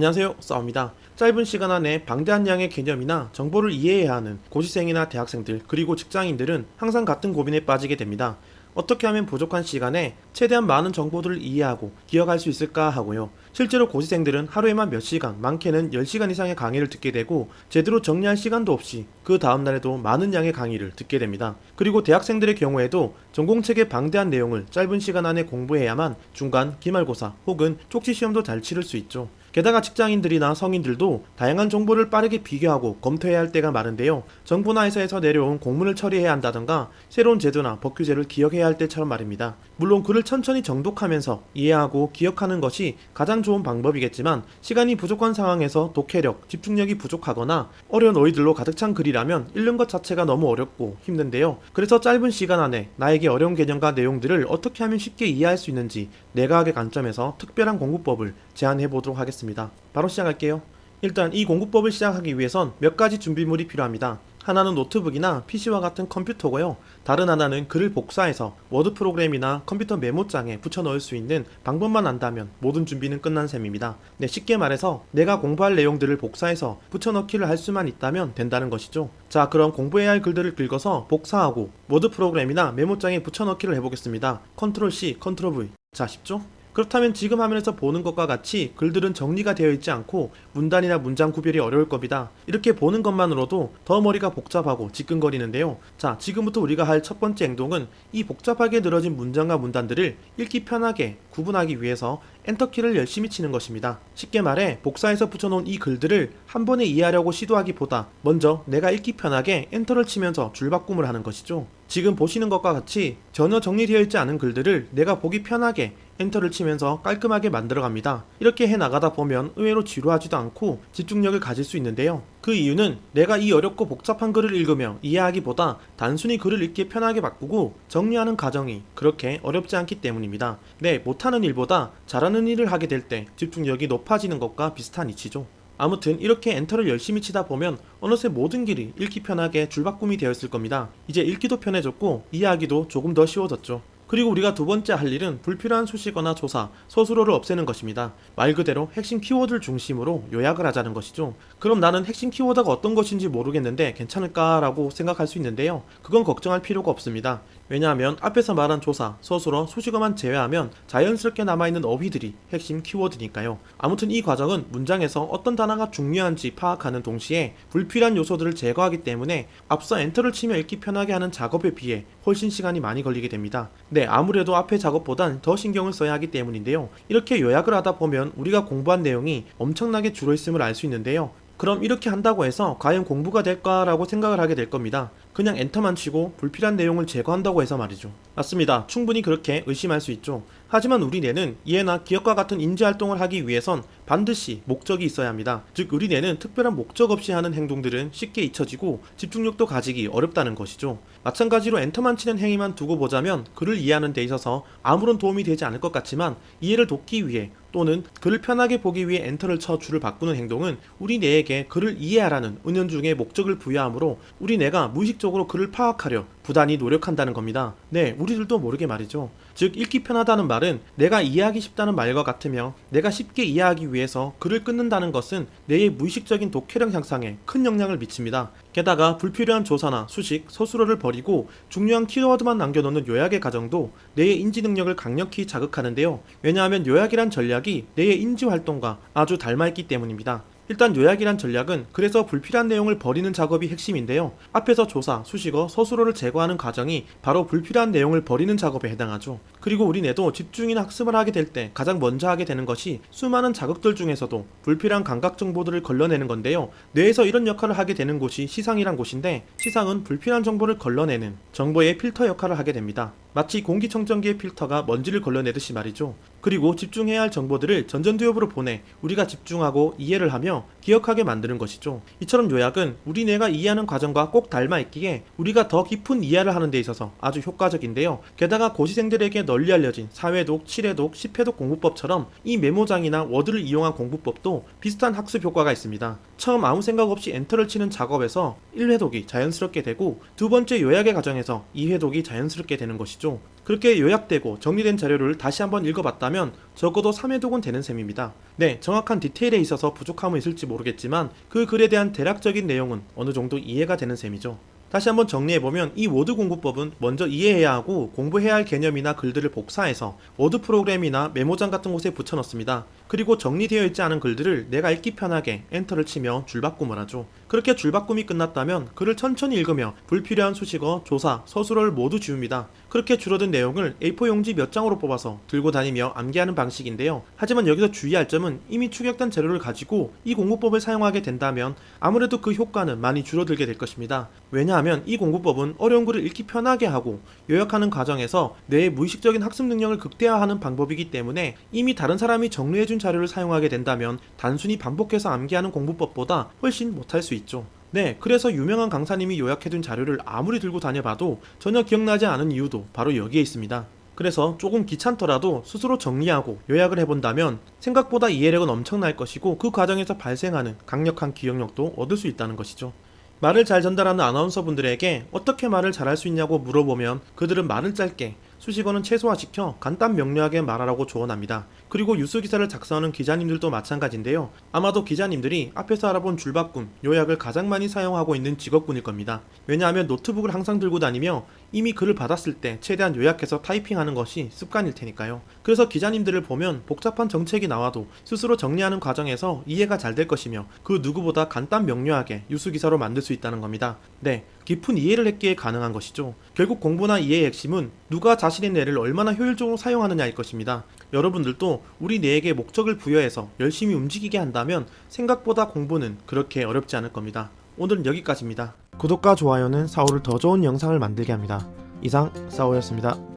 안녕하세요, 싸움입니다. 짧은 시간 안에 방대한 양의 개념이나 정보를 이해해야 하는 고시생이나 대학생들 그리고 직장인들은 항상 같은 고민에 빠지게 됩니다. 어떻게 하면 부족한 시간에 최대한 많은 정보들을 이해하고 기억할 수 있을까 하고요. 실제로 고시생들은 하루에만 몇 시간, 많게는 10시간 이상의 강의를 듣게 되고 제대로 정리할 시간도 없이 그 다음날에도 많은 양의 강의를 듣게 됩니다. 그리고 대학생들의 경우에도 전공책의 방대한 내용을 짧은 시간 안에 공부해야만 중간, 기말고사 혹은 쪽지시험도 잘 치를 수 있죠. 게다가 직장인들이나 성인들도 다양한 정보를 빠르게 비교하고 검토해야 할 때가 많은데요. 정부나 회사에서 내려온 공문을 처리해야 한다던가 새로운 제도나 법규제를 기억해야 할 때처럼 말입니다. 물론 글을 천천히 정독하면서 이해하고 기억하는 것이 가장 좋은 방법이겠지만 시간이 부족한 상황에서 독해력, 집중력이 부족하거나 어려운 어휘들로 가득 찬 글이라면 읽는 것 자체가 너무 어렵고 힘든데요. 그래서 짧은 시간 안에 나에게 어려운 개념과 내용들을 어떻게 하면 쉽게 이해할 수 있는지 내과학의 관점에서 특별한 공부법을 제안해 보도록 하겠습니다. 바로 시작할게요. 일단 이 공부법을 시작하기 위해선 몇 가지 준비물이 필요합니다. 하나는 노트북이나 PC와 같은 컴퓨터고요. 다른 하나는 글을 복사해서 워드 프로그램이나 컴퓨터 메모장에 붙여 넣을 수 있는 방법만 안다면 모든 준비는 끝난 셈입니다. 네, 쉽게 말해서 내가 공부할 내용들을 복사해서 붙여 넣기를 할 수만 있다면 된다는 것이죠. 자, 그럼 공부해야 할 글들을 긁어서 복사하고 워드 프로그램이나 메모장에 붙여 넣기를 해보겠습니다. 컨트롤 C, 컨트롤 V. 자, 쉽죠? 그렇다면 지금 화면에서 보는 것과 같이 글들은 정리가 되어 있지 않고 문단이나 문장 구별이 어려울 겁니다. 이렇게 보는 것만으로도 더 머리가 복잡하고 지끈거리는데요. 자, 지금부터 우리가 할 첫 번째 행동은 이 복잡하게 늘어진 문장과 문단들을 읽기 편하게 구분하기 위해서 엔터키를 열심히 치는 것입니다. 쉽게 말해 복사해서 붙여놓은 이 글들을 한 번에 이해하려고 시도하기보다 먼저 내가 읽기 편하게 엔터를 치면서 줄바꿈을 하는 것이죠. 지금 보시는 것과 같이 전혀 정리되어 있지 않은 글들을 내가 보기 편하게 엔터를 치면서 깔끔하게 만들어갑니다. 이렇게 해나가다 보면 의외로 지루하지도 않고 집중력을 가질 수 있는데요. 그 이유는 내가 이 어렵고 복잡한 글을 읽으며 이해하기보다 단순히 글을 읽기 편하게 바꾸고 정리하는 과정이 그렇게 어렵지 않기 때문입니다. 네, 못하는 일보다 잘하는 일을 하게 될 때 집중력이 높아지는 것과 비슷한 이치죠. 아무튼 이렇게 엔터를 열심히 치다 보면 어느새 모든 길이 읽기 편하게 줄바꿈이 되어 있을 겁니다. 이제 읽기도 편해졌고 이해하기도 조금 더 쉬워졌죠. 그리고 우리가 두 번째 할 일은 불필요한 수식어나 조사, 서술어를 없애는 것입니다. 말 그대로 핵심 키워드를 중심으로 요약을 하자는 것이죠. 그럼 나는 핵심 키워드가 어떤 것인지 모르겠는데 괜찮을까라고 생각할 수 있는데요. 그건 걱정할 필요가 없습니다. 왜냐하면 앞에서 말한 조사, 서술어, 수식어만 제외하면 자연스럽게 남아있는 어휘들이 핵심 키워드니까요. 아무튼 이 과정은 문장에서 어떤 단어가 중요한지 파악하는 동시에 불필요한 요소들을 제거하기 때문에 앞서 엔터를 치며 읽기 편하게 하는 작업에 비해 훨씬 시간이 많이 걸리게 됩니다. 네, 아무래도 앞의 작업보단 더 신경을 써야 하기 때문인데요. 이렇게 요약을 하다 보면 우리가 공부한 내용이 엄청나게 줄어있음을 알 수 있는데요. 그럼 이렇게 한다고 해서 과연 공부가 될까라고 생각을 하게 될 겁니다. 그냥 엔터만 치고 불필요한 내용을 제거한다고 해서 말이죠. 맞습니다. 충분히 그렇게 의심할 수 있죠. 하지만 우리 뇌는 이해나 기억과 같은 인지활동을 하기 위해선 반드시 목적이 있어야 합니다. 즉 우리 뇌는 특별한 목적 없이 하는 행동들은 쉽게 잊혀지고 집중력도 가지기 어렵다는 것이죠. 마찬가지로 엔터만 치는 행위만 두고 보자면 글을 이해하는 데 있어서 아무런 도움이 되지 않을 것 같지만 이해를 돕기 위해 또는 글을 편하게 보기 위해 엔터를 쳐 줄을 바꾸는 행동은 우리 뇌에게 글을 이해하라는 은연중의 목적을 부여하므로 우리 뇌가 무의식적으로 글을 파악하려 부단히 노력한다는 겁니다. 네, 우리들도 모르게 말이죠. 즉 읽기 편하다는 말은 내가 이해하기 쉽다는 말과 같으며 내가 쉽게 이해하기 위해서 글을 끊는다는 것은 뇌의 무의식적인 독해력 향상에 큰 영향을 미칩니다. 게다가 불필요한 조사나 수식, 서술어를 버리고 중요한 키워드만 남겨놓는 요약의 과정도 뇌의 인지 능력을 강력히 자극하는데요. 왜냐하면 요약이란 전략이 뇌의 인지 활동과 아주 닮아있기 때문입니다. 일단 요약이란 전략은 그래서 불필요한 내용을 버리는 작업이 핵심인데요. 앞에서 조사, 수식어, 서술어를 제거하는 과정이 바로 불필요한 내용을 버리는 작업에 해당하죠. 그리고 우리 뇌도 집중이나 학습을 하게 될 때 가장 먼저 하게 되는 것이 수많은 자극들 중에서도 불필요한 감각 정보들을 걸러내는 건데요. 뇌에서 이런 역할을 하게 되는 곳이 시상이란 곳인데 시상은 불필요한 정보를 걸러내는 정보의 필터 역할을 하게 됩니다. 마치 공기청정기의 필터가 먼지를 걸러내듯이 말이죠. 그리고 집중해야 할 정보들을 전전두엽으로 보내 우리가 집중하고 이해를 하며 기억하게 만드는 것이죠. 이처럼 요약은 우리 뇌가 이해하는 과정과 꼭 닮아있기에 우리가 더 깊은 이해를 하는 데 있어서 아주 효과적인데요. 게다가 고시생들에게 널리 알려진 4회독, 7회독, 10회독 공부법처럼 이 메모장이나 워드를 이용한 공부법도 비슷한 학습 효과가 있습니다. 처음 아무 생각 없이 엔터를 치는 작업에서 1회독이 자연스럽게 되고 두 번째 요약의 과정에서 2회독이 자연스럽게 되는 것이죠. 것이죠. 그렇게 요약되고 정리된 자료를 다시 한번 읽어봤다면 적어도 3회독은 되는 셈입니다. 네, 정확한 디테일에 있어서 부족함은 있을지 모르겠지만 그 글에 대한 대략적인 내용은 어느 정도 이해가 되는 셈이죠. 다시 한번 정리해보면 이 워드 공부법은 먼저 이해해야 하고 공부해야 할 개념이나 글들을 복사해서 워드 프로그램이나 메모장 같은 곳에 붙여넣습니다. 그리고 정리되어 있지 않은 글들을 내가 읽기 편하게 엔터를 치며 줄바꿈을 하죠. 그렇게 줄바꿈이 끝났다면 글을 천천히 읽으며 불필요한 수식어, 조사, 서술어를 모두 지웁니다. 그렇게 줄어든 내용을 A4 용지 몇 장으로 뽑아서 들고 다니며 암기하는 방식인데요. 하지만 여기서 주의할 점은 이미 축약된 재료를 가지고 이 공부법을 사용하게 된다면 아무래도 그 효과는 많이 줄어들게 될 것입니다. 왜냐하면 이 공부법은 어려운 글을 읽기 편하게 하고 요약하는 과정에서 뇌의 무의식적인 학습 능력을 극대화하는 방법이기 때문에 이미 다른 사람이 정리해준 자료를 사용하게 된다면 단순히 반복해서 암기하는 공부법보다 훨씬 못할 수 있죠. 네, 그래서 유명한 강사님이 요약해둔 자료를 아무리 들고 다녀봐도 전혀 기억나지 않은 이유도 바로 여기에 있습니다. 그래서 조금 귀찮더라도 스스로 정리하고 요약을 해본다면 생각보다 이해력은 엄청날 것이고 그 과정에서 발생하는 강력한 기억력도 얻을 수 있다는 것이죠. 말을 잘 전달하는 아나운서분들에게 어떻게 말을 잘할 수 있냐고 물어보면 그들은 말을 짧게, 수식어는 최소화시켜 간단 명료하게 말하라고 조언합니다. 그리고 뉴스기사를 작성하는 기자님들도 마찬가지인데요. 아마도 기자님들이 앞에서 알아본 줄바꿈, 요약을 가장 많이 사용하고 있는 직업군일 겁니다. 왜냐하면 노트북을 항상 들고 다니며 이미 글을 받았을 때 최대한 요약해서 타이핑하는 것이 습관일 테니까요. 그래서 기자님들을 보면 복잡한 정책이 나와도 스스로 정리하는 과정에서 이해가 잘 될 것이며 그 누구보다 간단 명료하게 뉴스기사로 만들 수 있다는 겁니다. 네, 깊은 이해를 했기에 가능한 것이죠. 결국 공부나 이해의 핵심은 누가 자신의 뇌를 얼마나 효율적으로 사용하느냐일 것입니다. 여러분들도 우리 뇌에게 목적을 부여해서 열심히 움직이게 한다면 생각보다 공부는 그렇게 어렵지 않을 겁니다. 오늘은 여기까지입니다. 구독과 좋아요는 사오를 더 좋은 영상을 만들게 합니다. 이상 사오였습니다.